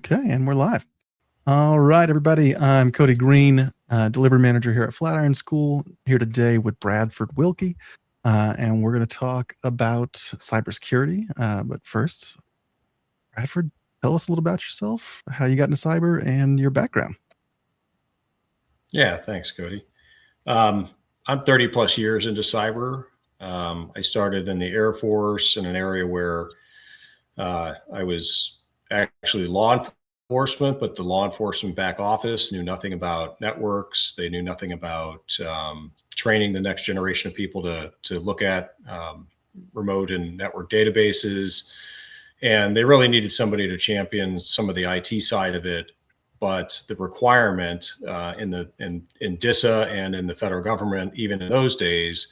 Okay, and we're live. All right, everybody. I'm Cody Green, delivery manager here at Flatiron School, here today with Bradford Wilke, and we're going to talk about cybersecurity. But first, Bradford, tell us a little about yourself, how you got into cyber, and your background. Yeah, thanks, Cody. I'm 30 plus years into cyber. I started in the Air Force in an area where I was actually law enforcement, but the law enforcement back office knew nothing about networks. They knew nothing about training the next generation of people to look at remote and network databases. And they really needed somebody to champion some of the IT side of it. But the requirement in DISA and in the federal government, even in those days,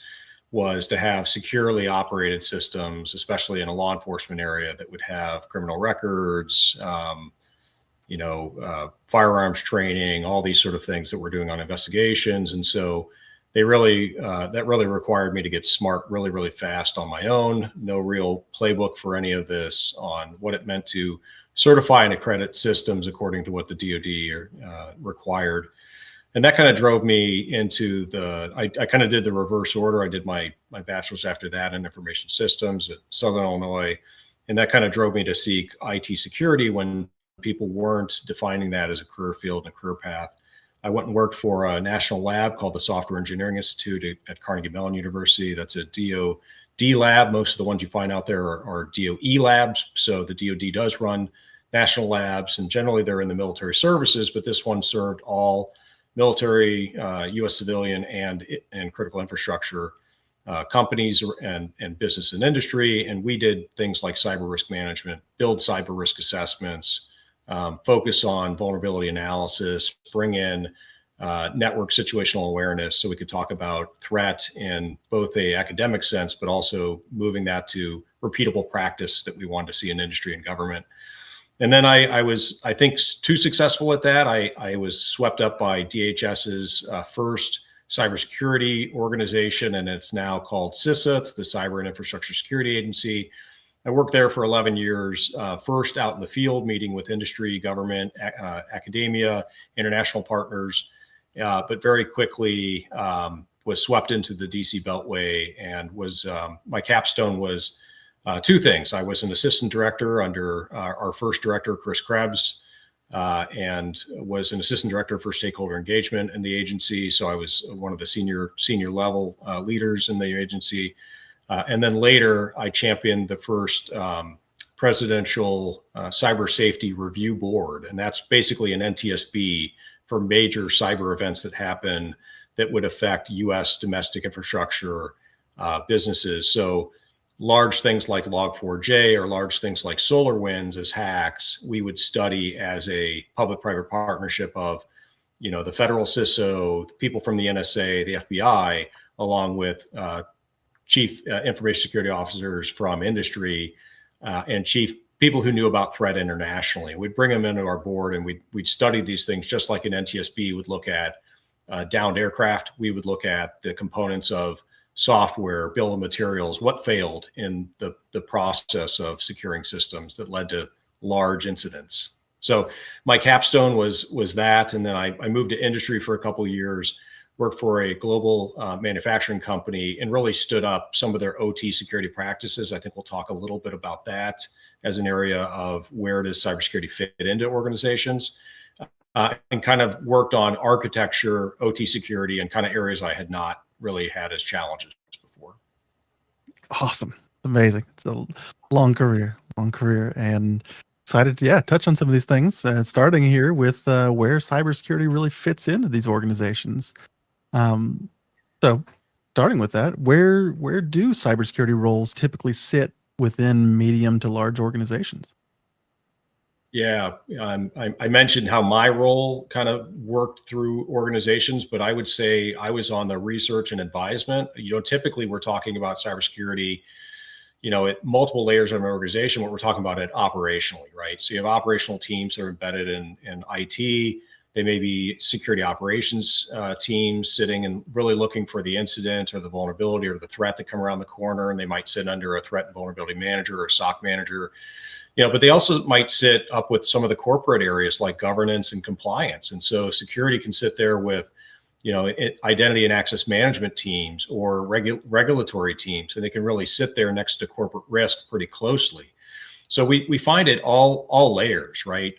was to have securely operated systems, especially in a law enforcement area that would have criminal records, firearms training, all these sort of things that we're doing on investigations. And so they really, that really required me to get smart really, really fast on my own. No real playbook for any of this on what it meant to certify and accredit systems according to what the DoD required. And that kind of drove me into I kind of did the reverse order. I did my bachelor's after that in information systems at Southern Illinois. And that kind of drove me to seek IT security when people weren't defining that as a career field and a career path. I went and worked for a national lab called the Software Engineering Institute at Carnegie Mellon University. That's a DoD lab. Most of the ones you find out there are DOE labs. So the DoD does run national labs, and generally they're in the military services, but this one served all military, U.S. civilian, and critical infrastructure companies and business and industry. And we did things like cyber risk management, build cyber risk assessments, focus on vulnerability analysis, bring in network situational awareness so we could talk about threat in both a academic sense, but also moving that to repeatable practice that we wanted to see in industry and government. And then I was, I think, too successful at that. I was swept up by DHS's first cybersecurity organization, and it's now called CISA. It's the Cyber and Infrastructure Security Agency. I worked there for 11 years, first out in the field, meeting with industry, government, academia, international partners, but very quickly was swept into the DC Beltway, and my capstone was two things. I was an assistant director under our first director, Chris Krebs, and was an assistant director for stakeholder engagement in the agency. So I was one of the senior level leaders in the agency. And then later, I championed the first presidential cyber safety review board. And that's basically an NTSB for major cyber events that happen that would affect U.S. domestic infrastructure businesses. So large things like Log4j or large things like SolarWinds as hacks, we would study as a public-private partnership of, the federal CISO, people from the NSA, the FBI, along with chief information security officers from industry and chief people who knew about threat internationally. We'd bring them into our board and we'd study these things just like an NTSB would look at downed aircraft. We would look at the components of software, bill of materials, what failed in the process of securing systems that led to large incidents. So my capstone was that. And then I moved to industry for a couple of years, worked for a global manufacturing company, and really stood up some of their OT security practices. I think we'll talk a little bit about that as an area of where does cybersecurity fit into organizations, and kind of worked on architecture, OT security, and kind of areas I had not really had as challenges before. Awesome. Amazing. It's a long career, and excited to touch on some of these things, starting here with where cybersecurity really fits into these organizations. So starting with that, where do cybersecurity roles typically sit within medium to large organizations? Yeah, I mentioned how my role kind of worked through organizations, but I would say I was on the research and advisement. Typically we're talking about cybersecurity, at multiple layers of an organization, what we're talking about it operationally, right? So you have operational teams that are embedded in IT. They may be security operations teams sitting and really looking for the incident or the vulnerability or the threat to come around the corner, and they might sit under a threat and vulnerability manager or SOC manager. but they also might sit up with some of the corporate areas like governance and compliance. And so security can sit there with, identity and access management teams or regulatory teams, and they can really sit there next to corporate risk pretty closely. So we find it all layers, right?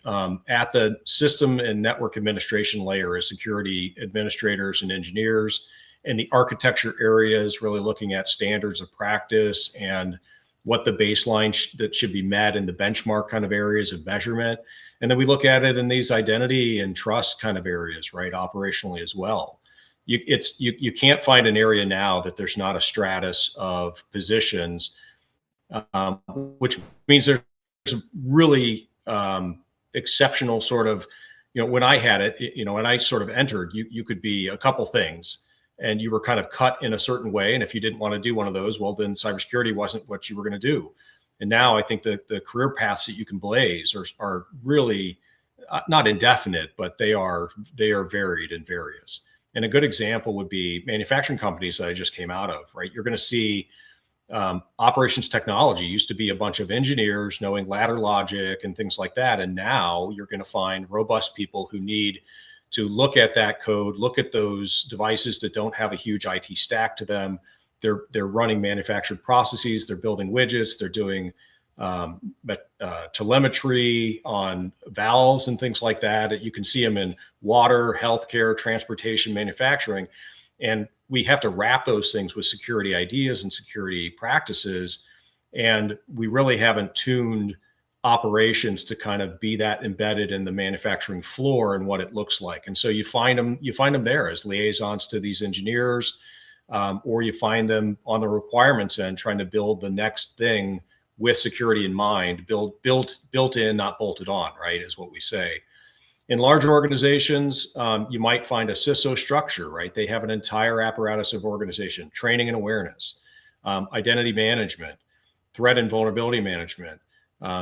At the system and network administration layer is security administrators and engineers. And the architecture area is really looking at standards of practice and what the baseline that should be met in the benchmark kind of areas of measurement. And then we look at it in these identity and trust kind of areas, right? Operationally as well. You can't find an area now that there's not a stratus of positions, which means there's a really exceptional sort of, when I had it, when I sort of entered, you could be a couple things and you were kind of cut in a certain way. And if you didn't want to do one of those, well, then cybersecurity wasn't what you were going to do. And now I think that the career paths that you can blaze are really not indefinite, but they are varied and various. And a good example would be manufacturing companies that I just came out of, right? You're going to see operations technology used to be a bunch of engineers knowing ladder logic and things like that. And now you're going to find robust people who need to look at that code, look at those devices that don't have a huge IT stack to them. They're running manufactured processes, they're building widgets, they're doing telemetry on valves and things like that. You can see them in water, healthcare, transportation, manufacturing. And we have to wrap those things with security ideas and security practices. And we really haven't tuned operations to kind of be that embedded in the manufacturing floor and what it looks like. And so you find them there as liaisons to these engineers, or you find them on the requirements end trying to build the next thing with security in mind, built in, not bolted on, right, is what we say. In larger organizations, you might find a CISO structure, right? They have an entire apparatus of organization, training and awareness, identity management, threat and vulnerability management,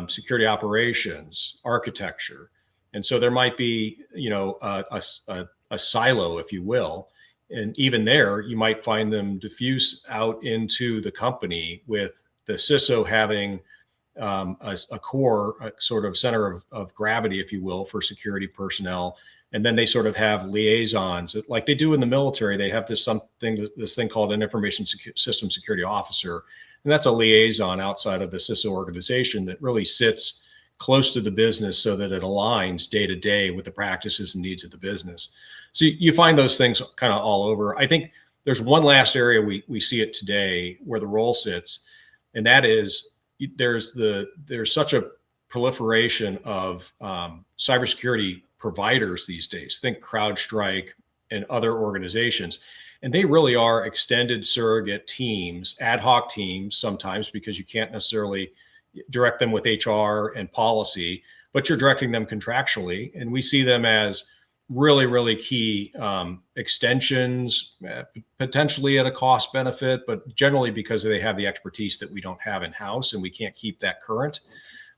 security operations, architecture. And so there might be, a silo, if you will. And even there, you might find them diffuse out into the company with the CISO having a core, a sort of center of gravity, if you will, for security personnel. And then they sort of have liaisons like they do in the military. They have this thing called an information system security officer. And that's a liaison outside of the CISO organization that really sits close to the business so that it aligns day to day with the practices and needs of the business. So you find those things kind of all over. I think there's one last area we see it today where the role sits, and that is there's such a proliferation of cybersecurity providers these days. Think CrowdStrike and other organizations. And they really are extended surrogate teams, ad hoc teams sometimes, because you can't necessarily direct them with HR and policy, but you're directing them contractually. And we see them as really, really key extensions, potentially at a cost benefit, but generally because they have the expertise that we don't have in-house and we can't keep that current.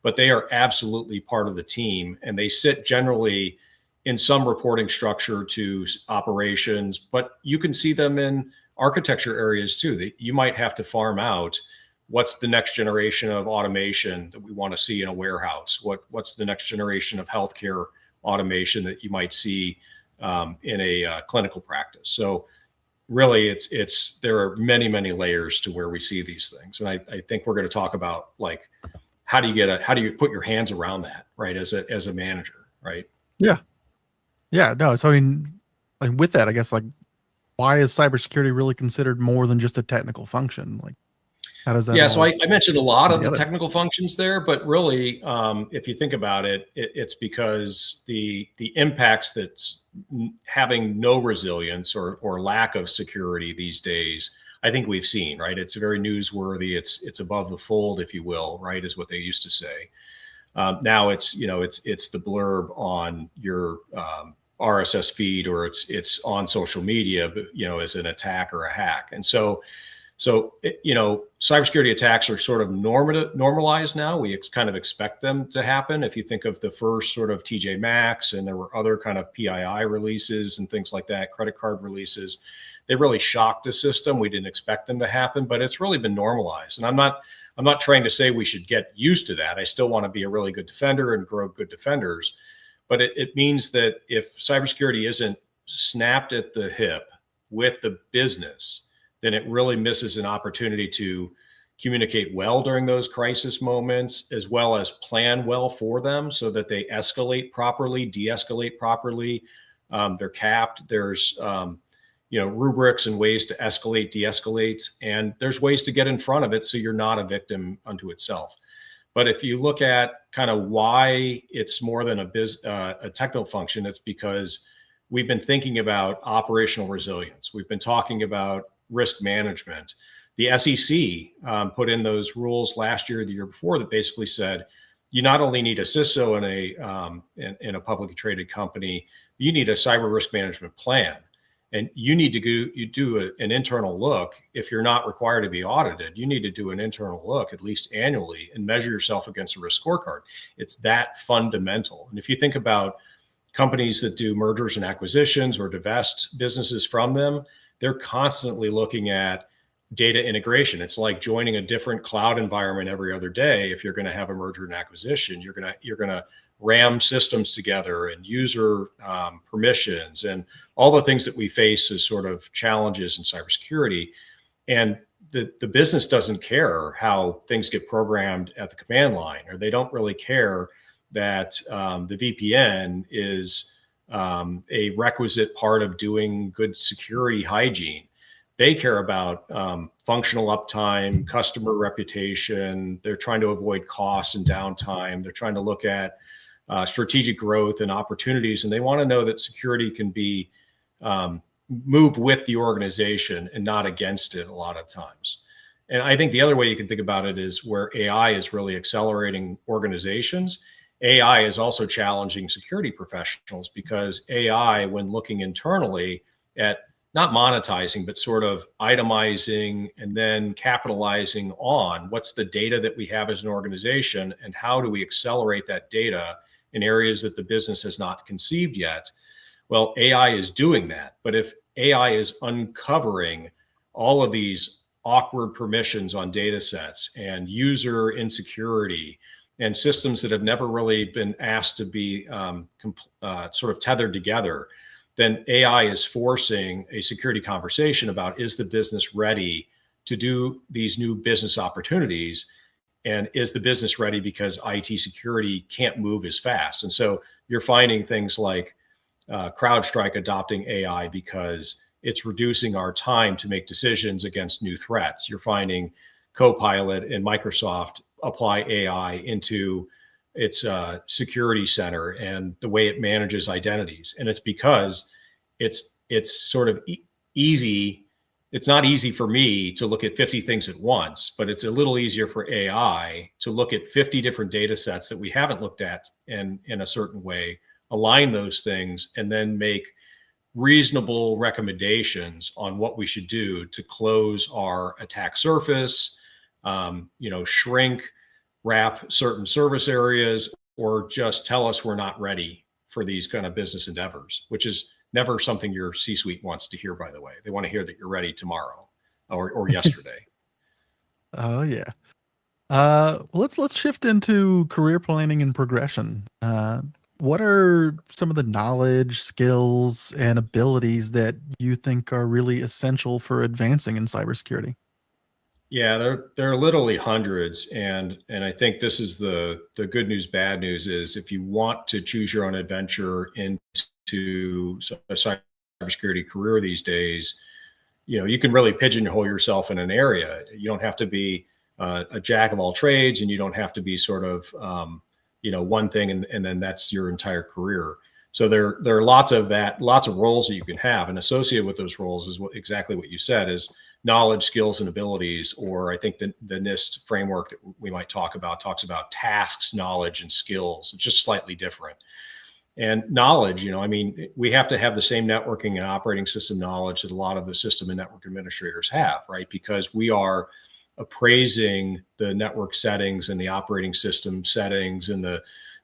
But they are absolutely part of the team, and they sit generally in some reporting structure to operations, but you can see them in architecture areas too. You might have to farm out what's the next generation of automation that we want to see in a warehouse. What's the next generation of healthcare automation that you might see in a clinical practice. So really there are many, many layers to where we see these things. And I think we're going to talk about like, how do you put your hands around that, right? As a manager, right? Yeah. Yeah, no. So I mean, like with that, I guess, like, why is cybersecurity really considered more than just a technical function? Like, how does that? Yeah, so I mentioned a lot of the technical functions there, but really, if you think about it, it's because the impacts that's having no resilience or lack of security these days, I think we've seen, right? It's very newsworthy. It's above the fold, if you will, right? Is what they used to say. Now it's the blurb on your RSS feed, or it's on social media, as an attack or a hack. And so cybersecurity attacks are sort of normalized now. We kind of expect them to happen. If you think of the first sort of TJ Maxx, and there were other kind of PII releases and things like that, credit card releases, they really shocked the system. We didn't expect them to happen, but it's really been normalized. And I'm I'm not trying to say we should get used to that. I still want to be a really good defender and grow good defenders. But it means that if cybersecurity isn't snapped at the hip with the business, then it really misses an opportunity to communicate well during those crisis moments, as well as plan well for them so that they escalate properly, de-escalate properly. They're capped. There's rubrics and ways to escalate, de-escalate, and there's ways to get in front of it so you're not a victim unto itself. But if you look at kind of why it's more than a technical function, it's because we've been thinking about operational resilience. We've been talking about risk management. The SEC put in those rules last year, the year before, that basically said you not only need a CISO in a publicly traded company, you need a cyber risk management plan. And you need to do an internal look. If you're not required to be audited, you need to do an internal look at least annually and measure yourself against a risk scorecard. It's that fundamental. And if you think about companies that do mergers and acquisitions or divest businesses from them, they're constantly looking at data integration. It's like joining a different cloud environment every other day. If you're going to have a merger and acquisition, you're going to ram systems together and user permissions and all the things that we face as sort of challenges in cybersecurity. And the business doesn't care how things get programmed at the command line, or they don't really care that the VPN is a requisite part of doing good security hygiene. They care about functional uptime, customer reputation. They're trying to avoid costs and downtime. They're trying to look at strategic growth and opportunities. And they want to know that security can be moved with the organization and not against it a lot of times. And I think the other way you can think about it is where AI is really accelerating organizations. AI is also challenging security professionals, because AI, when looking internally at not monetizing, but sort of itemizing and then capitalizing on what's the data that we have as an organization and how do we accelerate that data in areas that the business has not conceived yet. Well, AI is doing that. But if AI is uncovering all of these awkward permissions on data sets and user insecurity and systems that have never really been asked to be sort of tethered together, then AI is forcing a security conversation about, is the business ready to do these new business opportunities? And is the business ready because IT security can't move as fast? And so you're finding things like CrowdStrike adopting AI because it's reducing our time to make decisions against new threats. You're finding Copilot and Microsoft apply AI into its security center and the way it manages identities. And it's because it's sort of easy. It's not easy for me to look at 50 things at once, but it's a little easier for AI to look at 50 different data sets that we haven't looked at in a certain way, align those things, and then make reasonable recommendations on what we should do to close our attack surface, shrink, wrap certain service areas, or just tell us we're not ready for these kind of business endeavors, which is never something your C-suite wants to hear, by the way. They want to hear that you're ready tomorrow or yesterday. Oh yeah. Let's shift into career planning and progression. What are some of the knowledge, skills, and abilities that you think are really essential for advancing in cybersecurity? Yeah, there are literally hundreds, and I think this is the good news. Bad news is if you want to choose your own adventure into a cybersecurity career these days, you can really pigeonhole yourself in an area. You don't have to be a jack of all trades, and you don't have to be sort of one thing and then that's your entire career. So there are lots of roles that you can have, and associated with those roles is exactly what you said is knowledge, skills, and abilities. Or I think the NIST framework that we might talks about tasks, knowledge, and skills. It's just slightly different. And knowledge, we have to have the same networking and operating system knowledge that a lot of the system and network administrators have, right? Because we are appraising the network settings and the operating system settings and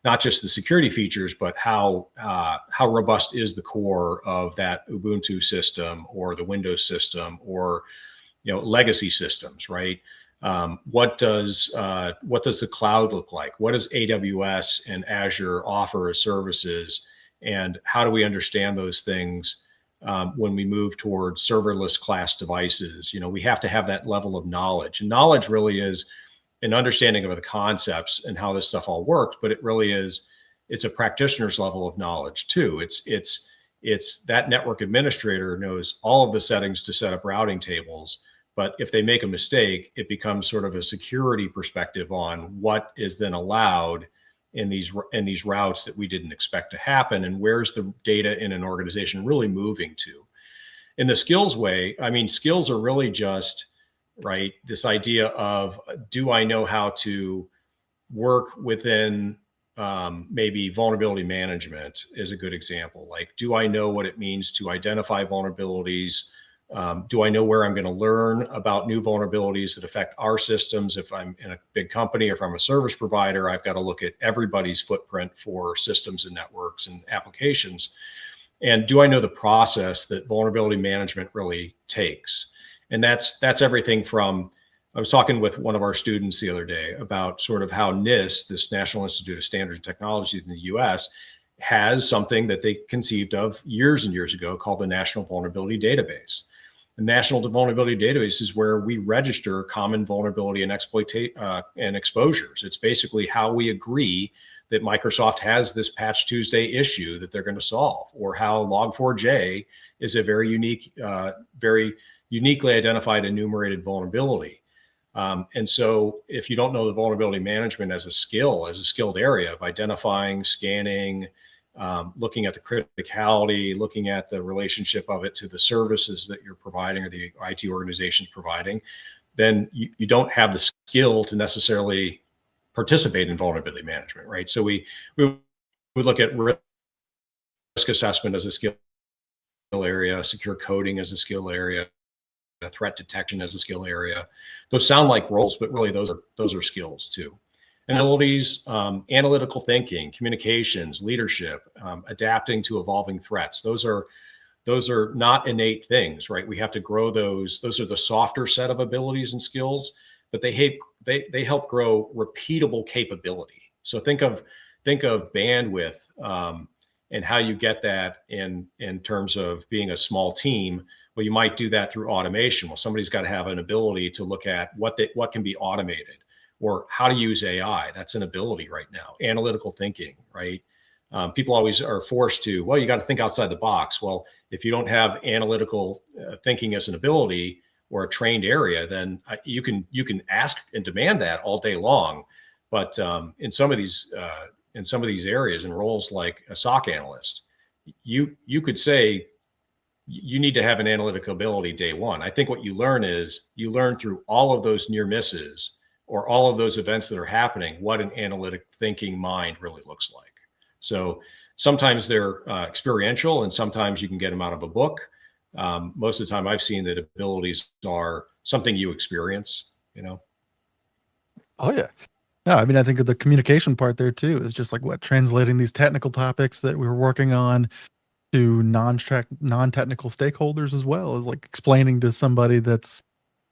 not just the security features, but how robust is the core of that Ubuntu system or the Windows system or legacy systems, right? What does the cloud look like? What does AWS and Azure offer as services? And how do we understand those things when we move towards serverless class devices? We have to have that level of knowledge. And knowledge really is an understanding of the concepts and how this stuff all works, but it's a practitioner's level of knowledge too. It's that network administrator knows all of the settings to set up routing tables. But if they make a mistake, it becomes sort of a security perspective on what is then allowed in these routes that we didn't expect to happen, and where's the data in an organization really moving to. In the skills way, I mean, skills are really just, right, this idea of, do I know how to work within maybe vulnerability management is a good example. Like, do I know what it means to identify vulnerabilities? Do I know where I'm going to learn about new vulnerabilities that affect our systems? If I'm in a big company, or if I'm a service provider, I've got to look at everybody's footprint for systems and networks and applications. And do I know the process that vulnerability management really takes? And that's everything from, I was talking with one of our students the other day about sort of how NIST, this National Institute of Standards and Technology in the US, has something that they conceived of years and years ago called the National Vulnerability Database. The National Vulnerability Database is where we register common vulnerability and exposures. It's basically how we agree that Microsoft has this Patch Tuesday issue that they're going to solve, or how Log4j is a very uniquely identified enumerated vulnerability. And so if you don't know the vulnerability management as a skilled area of identifying, scanning, looking at the criticality, looking at the relationship of it to the services that you're providing or the IT organization's providing, then you don't have the skill to necessarily participate in vulnerability management, right? So we look at risk assessment as a skill area, secure coding as a skill area, threat detection as a skill area. Those sound like roles, but really those are skills too. And abilities, analytical thinking, communications, leadership, adapting to evolving threats. Those are not innate things, right? We have to grow those. Those are the softer set of abilities and skills, but they help grow repeatable capability. So think of bandwidth and how you get that in terms of being a small team. Well, you might do that through automation. Well, somebody's got to have an ability to look at what can be automated, or how to use AI. That's an ability right now. Analytical thinking, right? People always are forced to, well, you got to think outside the box. Well, if you don't have analytical thinking as an ability or a trained area, then you can ask and demand that all day long. But in some of these areas and roles like a SOC analyst, you could say you need to have an analytical ability day one. I think what you learn through all of those near misses or all of those events that are happening, what an analytic thinking mind really looks like. So sometimes they're experiential, and sometimes you can get them out of a book. Most of the time I've seen that abilities are something you experience, Oh yeah. No, I mean, I think of the communication part there too is just like translating these technical topics that we were working on to non-technical stakeholders, as well as like explaining to somebody that's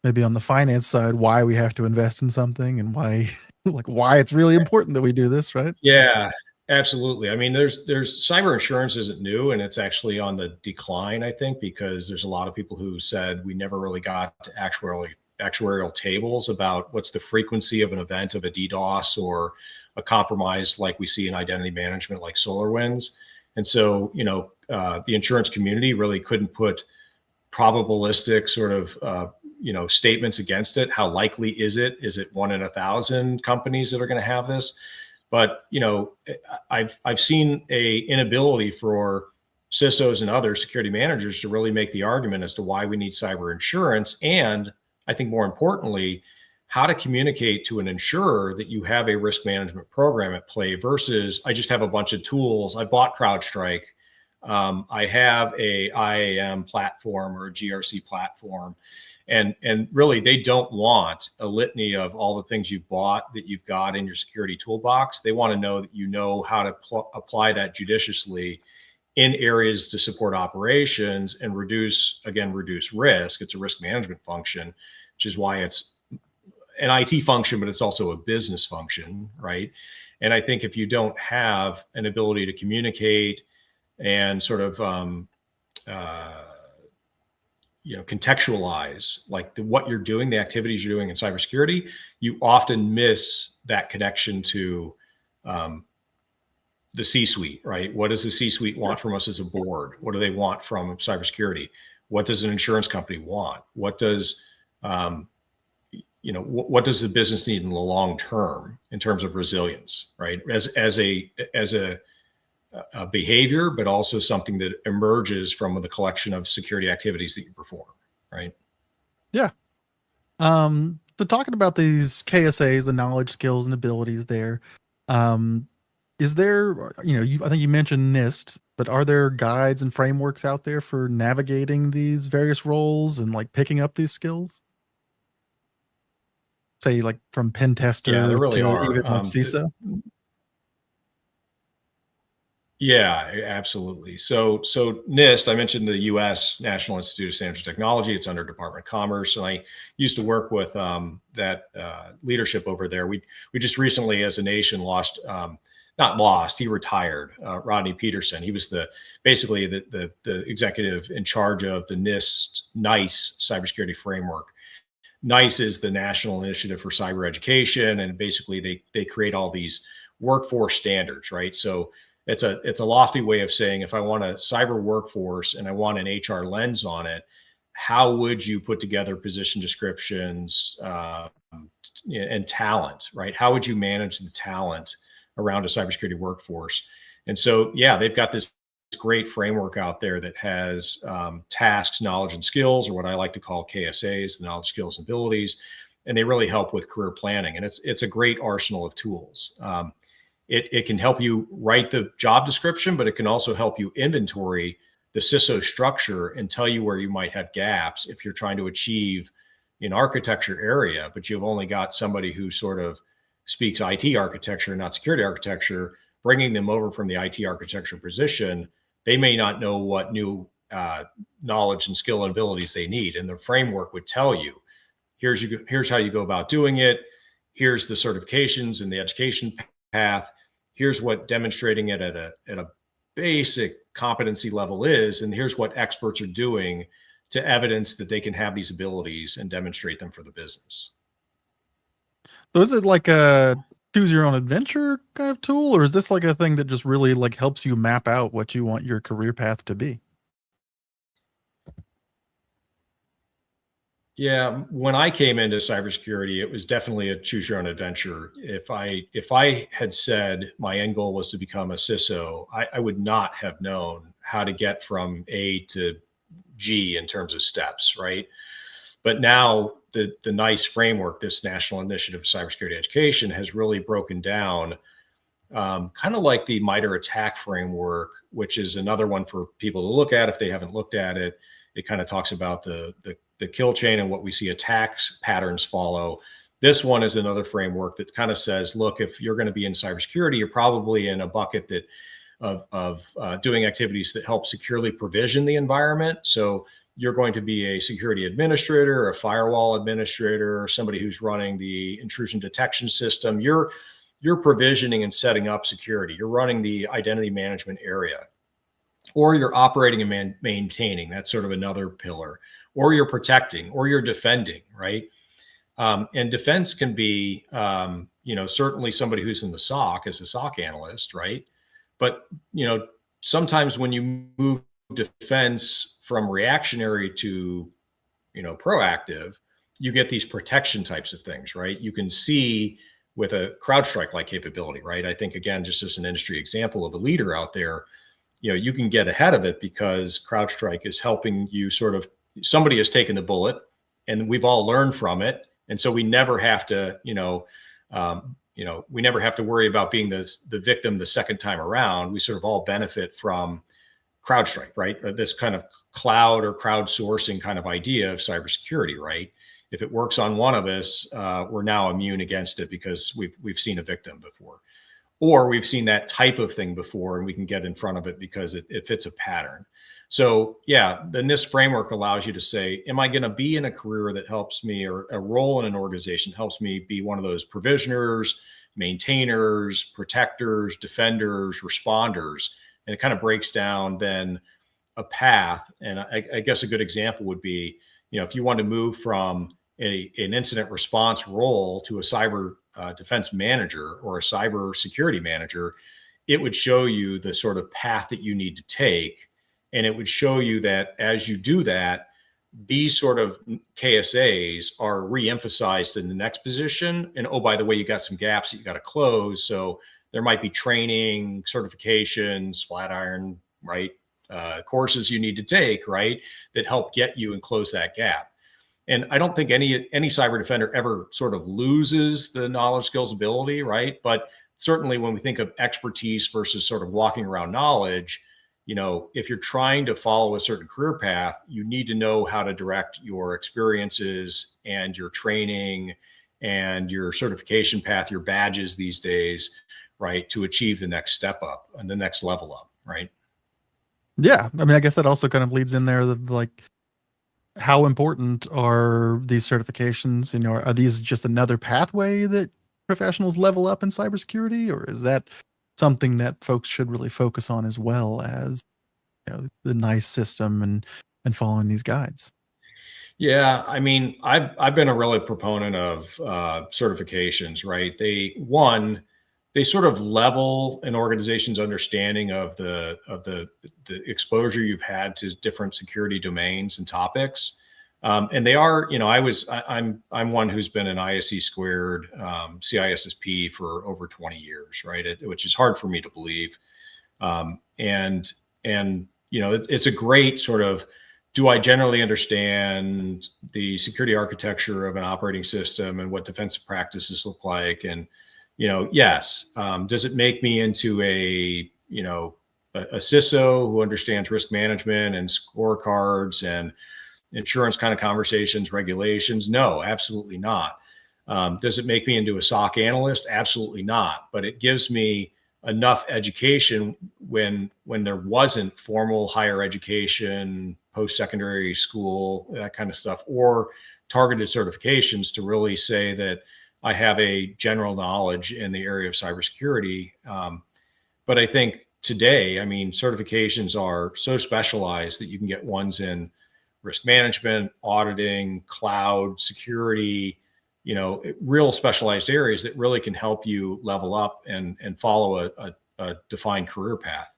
maybe on the finance side why we have to invest in something and why it's really important that we do this, right? Yeah, absolutely. I mean, there's cyber insurance isn't new, and it's actually on the decline, I think, because there's a lot of people who said we never really got to actuarial tables about what's the frequency of an event of a DDoS or a compromise like we see in identity management like SolarWinds. And so, the insurance community really couldn't put probabilistic sort of, statements against it. How likely is it? Is it 1 in 1,000 companies that are going to have this? But, I've seen a inability for CISOs and other security managers to really make the argument as to why we need cyber insurance. And I think more importantly, how to communicate to an insurer that you have a risk management program at play versus I just have a bunch of tools. I bought CrowdStrike. I have a IAM platform or a GRC platform. And really, they don't want a litany of all the things you've bought that you've got in your security toolbox. They want to know that you know how to apply that judiciously in areas to support operations and reduce risk. It's a risk management function, which is why it's an IT function, but it's also a business function, right? And I think if you don't have an ability to communicate and sort of contextualize like what you're doing, the activities you're doing in cybersecurity, you often miss that connection to the C-suite, right? What does the C-suite want from us as a board? What do they want from cybersecurity? What does an insurance company want? What does what does the business need in the long term in terms of resilience, right? As a behavior, but also something that emerges from the collection of security activities that you perform, right? Yeah. So talking about these KSAs, the knowledge, skills, and abilities there, is there, I think you mentioned NIST, but are there guides and frameworks out there for navigating these various roles and like picking up these skills? Say like from pen Yeah, tester there really to are. even like CISO? Yeah, absolutely. So NIST, I mentioned the U.S. National Institute of Standards and Technology. It's under Department of Commerce, and I used to work with that leadership over there. We just recently, as a nation, lost. Not lost. He retired. Rodney Peterson. He was basically the executive in charge of the NICE cybersecurity framework. NICE is the National Initiative for Cyber Education, and basically they create all these workforce standards, right? So it's a lofty way of saying, if I want a cyber workforce and I want an HR lens on it, how would you put together position descriptions and talent, right? How would you manage the talent around a cybersecurity workforce? And so, yeah, they've got this great framework out there that has tasks, knowledge, and skills, or what I like to call KSAs, the knowledge, skills, and abilities, and they really help with career planning. And it's a great arsenal of tools. It can help you write the job description, but it can also help you inventory the CISO structure and tell you where you might have gaps if you're trying to achieve an architecture area, but you've only got somebody who sort of speaks IT architecture, not security architecture. Bringing them over from the IT architecture position, they may not know what new knowledge and skill and abilities they need. And the framework would tell you, here's how you go about doing it. Here's the certifications and the education path. Here's what demonstrating it at a basic competency level is, and here's what experts are doing to evidence that they can have these abilities and demonstrate them for the business. So is it like a choose your own adventure kind of tool, or is this like a thing that just really like helps you map out what you want your career path to be? Yeah, when I came into cybersecurity, it was definitely a choose your own adventure. If I had said my end goal was to become a CISO, I would not have known how to get from A to G in terms of steps, right? But now the NICE framework, this National Initiative of Cybersecurity Education, has really broken down, kind of like the MITRE ATT&CK framework, which is another one for people to look at if they haven't looked at it. It kind of talks about the kill chain and what we see attacks patterns follow. This one is another framework that kind of says, look, if you're going to be in cybersecurity, you're probably in a bucket that of doing activities that help securely provision the environment. So you're going to be a security administrator, a firewall administrator, or somebody who's running the intrusion detection system. You're provisioning and setting up security. You're running the identity management area, or you're operating and maintaining. That's sort of another pillar. Or you're protecting, or you're defending, right? And defense can be, certainly somebody who's in the SOC as a SOC analyst, right? But, sometimes when you move defense from reactionary to, proactive, you get these protection types of things, right? You can see with a CrowdStrike-like capability, right? I think, again, just as an industry example of a leader out there, you can get ahead of it because CrowdStrike is helping you somebody has taken the bullet and we've all learned from it. And so we never have to, we never have to worry about being the victim the second time around. We sort of all benefit from CrowdStrike, right? This kind of cloud or crowdsourcing kind of idea of cybersecurity, right? If it works on one of us, we're now immune against it because we've seen a victim before. or we've seen that type of thing before and we can get in front of it because it fits a pattern. So yeah, the NIST framework allows you to say, am I going to be in a career that helps me, or a role in an organization that helps me be one of those provisioners, maintainers, protectors, defenders, responders? And it kind of breaks down then a path. And I guess a good example would be, if you want to move from an incident response role to a cyber defense manager or a cyber security manager, it would show you the sort of path that you need to take. And it would show you that as you do that, these sort of KSAs are re-emphasized in the next position. And oh, by the way, you got some gaps that you got to close. So there might be training, certifications, Flatiron, right? Courses you need to take, right? That help get you and close that gap. And I don't think any cyber defender ever sort of loses the knowledge, skills, ability, right? But certainly when we think of expertise versus sort of walking around knowledge, if you're trying to follow a certain career path, you need to know how to direct your experiences and your training and your certification path, your badges these days, right, to achieve the next step up and the next level up, right? Yeah. I mean, I guess that also kind of leads in there, like, how important are these certifications? Are these just another pathway that professionals level up in cybersecurity, or is that something that folks should really focus on as well as the NICE system and following these guides? Yeah, I mean, I've been a really proponent of certifications, right? They sort of level an organization's understanding of the exposure you've had to different security domains and topics. And they are, I'm one who's been an ISC squared CISSP for over 20 years, right? Which is hard for me to believe. And it's a great sort of, do I generally understand the security architecture of an operating system and what defensive practices look like? And, yes. Does it make me into a CISO who understands risk management and scorecards and insurance kind of conversations, regulations? No, absolutely not. Does it make me into a SOC analyst? Absolutely not. But it gives me enough education when there wasn't formal higher education, post-secondary school, that kind of stuff, or targeted certifications to really say that I have a general knowledge in the area of cybersecurity. But I think today, I mean, certifications are so specialized that you can get ones in risk management, auditing, cloud, security, real specialized areas that really can help you level up and follow a defined career path.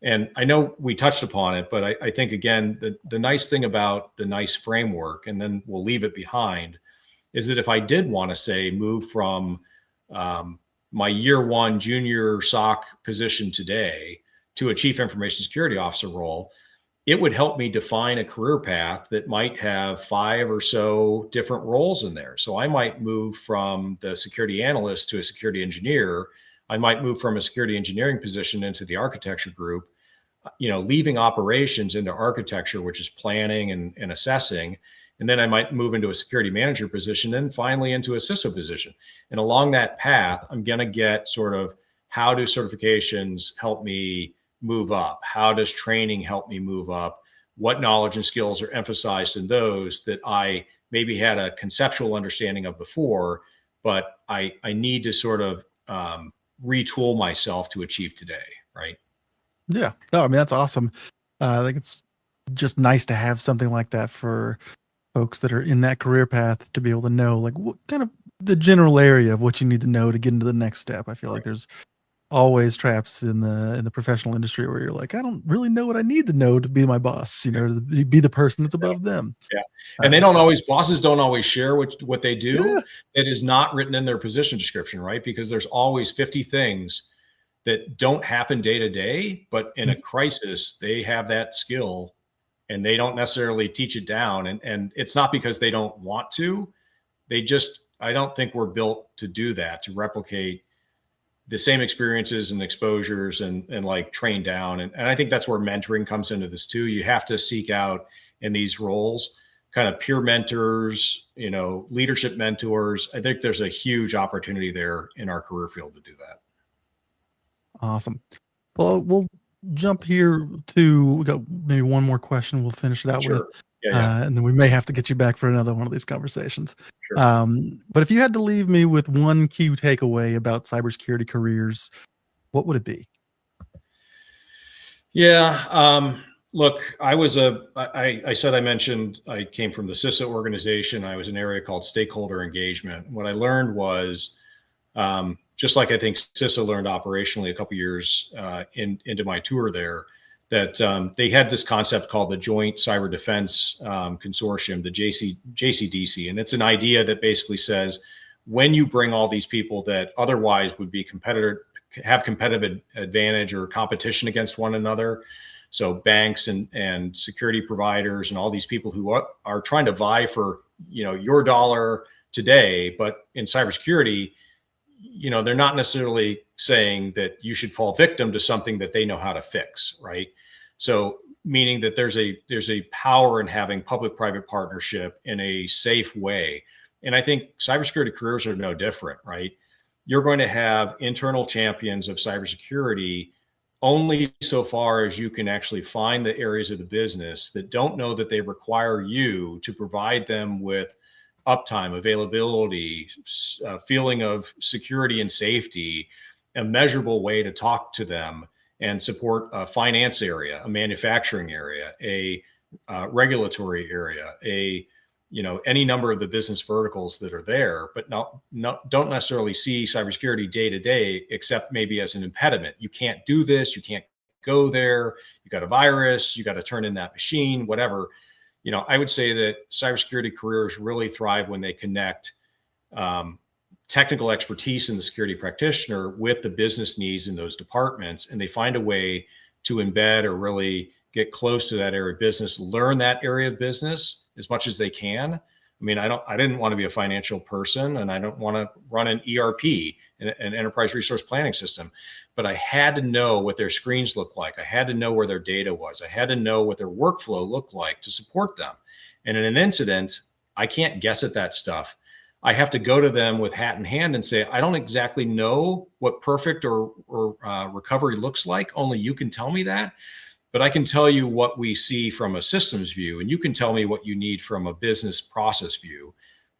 And I know we touched upon it, but I think, again, the nice thing about the NICE framework, and then we'll leave it behind, is that if I did want to say move from my year one junior SOC position today to a chief information security officer role, it would help me define a career path that might have 5 or so different roles in there. So I might move from the security analyst to a security engineer. I might move from a security engineering position into the architecture group, leaving operations into architecture, which is planning and assessing. And then I might move into a security manager position and finally into a CISO position. And along that path, I'm going to get sort of, how do certifications help me move up? How does training help me move up? What knowledge and skills are emphasized in those that I maybe had a conceptual understanding of before, but I need to sort of retool myself to achieve today, right? Yeah. No, I mean, that's awesome. I think it's just nice to have something like that for folks that are in that career path to be able to know, like, what kind of the general area of what you need to know to get into the next step. I feel like there's always traps in the professional industry where you're like, I don't really know what I need to know to be my boss, to be the person that's above them. Yeah. And bosses don't always share what they do. That is not written in their position description, right? Because there's always 50 things that don't happen day to day, but in a crisis, they have that skill and they don't necessarily teach it down. And it's not because they don't want to. I don't think we're built to do that, to replicate the same experiences and exposures and like train down. And I think that's where mentoring comes into this too. You have to seek out in these roles kind of peer mentors, leadership mentors. I think there's a huge opportunity there in our career field to do that. Awesome. Well, we'll jump here to, we got maybe one more question we'll finish it out with. Sure. Yeah. And then we may have to get you back for another one of these conversations. Sure. But if you had to leave me with one key takeaway about cybersecurity careers, what would it be? Yeah. Look, I said I mentioned I came from the CISA organization. I was in an area called stakeholder engagement. What I learned was, just like I think CISA learned operationally a couple years into my tour there, that they had this concept called the Joint Cyber Defense Consortium, the JCDC. And it's an idea that basically says, when you bring all these people that otherwise would be have competitive advantage or competition against one another, so banks and security providers and all these people who are trying to vie for, your dollar today, but in cybersecurity, they're not necessarily saying that you should fall victim to something that they know how to fix, right? So meaning that there's a power in having public-private partnership in a safe way. And I think cybersecurity careers are no different, right? You're going to have internal champions of cybersecurity only so far as you can actually find the areas of the business that don't know that they require you to provide them with uptime, availability, feeling of security and safety, a measurable way to talk to them and support a finance area, a manufacturing area, a regulatory area, any number of the business verticals that are there, but don't necessarily see cybersecurity day to day, except maybe as an impediment. You can't do this, you can't go there, you got a virus, you got to turn in that machine, whatever. I would say that cybersecurity careers really thrive when they connect technical expertise in the security practitioner with the business needs in those departments, and they find a way to embed or really get close to that area of business, learn that area of business as much as they can. I mean, I didn't want to be a financial person, and I don't want to run an ERP, an enterprise resource planning system, but I had to know what their screens looked like. I had to know where their data was. I had to know what their workflow looked like to support them. And in an incident, I can't guess at that stuff. I have to go to them with hat in hand and say, I don't exactly know what perfect or recovery looks like. Only you can tell me that. But I can tell you what we see from a systems view, and you can tell me what you need from a business process view,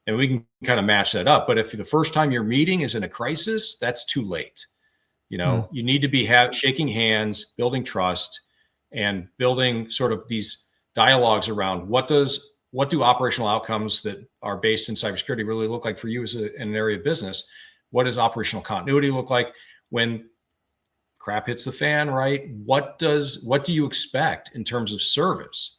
and we can kind of match that up. But if the first time you're meeting is in a crisis, that's too late. You need to be shaking hands, building trust, and building sort of these dialogues around what do operational outcomes that are based in cybersecurity really look like for you as in an area of business? What does operational continuity look like when crap hits the fan, right? What do you expect in terms of service?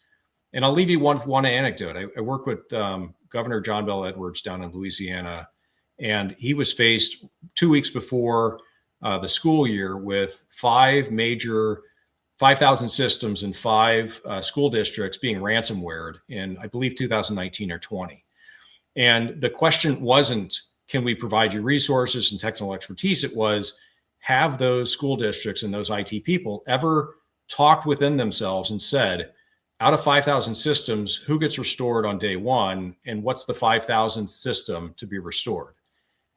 And I'll leave you one anecdote. I work with Governor John Bel Edwards down in Louisiana, and he was faced 2 weeks before the school year with 5,000 systems in 5 school districts being ransomwared in, I believe, 2019 or 20. And the question wasn't, can we provide you resources and technical expertise? It was, have those school districts and those IT people ever talked within themselves and said, out of 5,000 systems, who gets restored on day one, and what's the 5,000th system to be restored?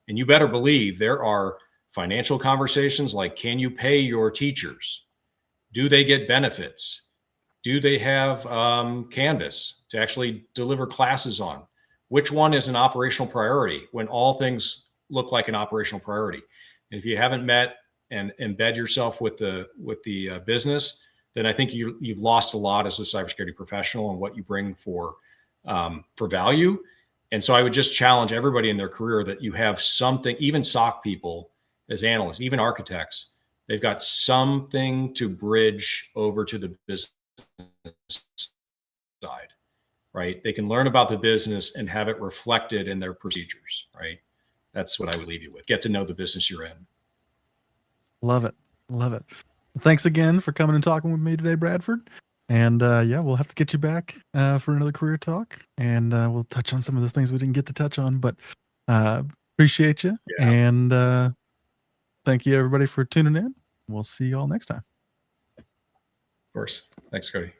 And you better believe there are financial conversations like, can you pay your teachers? Do they get benefits? Do they have Canvas to actually deliver classes on? Which one is an operational priority when all things look like an operational priority? And if you haven't met and embed yourself with the business, then I think you've lost a lot as a cybersecurity professional and what you bring for value. And so I would just challenge everybody in their career that you have something, even SOC people as analysts, even architects, they've got something to bridge over to the business side, right? They can learn about the business and have it reflected in their procedures, right? That's what I would leave you with. Get to know the business you're in. Love it. Love it. Thanks again for coming and talking with me today, Bradford. And we'll have to get you back for another career talk, and we'll touch on some of those things we didn't get to touch on, but appreciate you. Yeah. And thank you everybody for tuning in. We'll see you all next time. Of course. Thanks, Cody.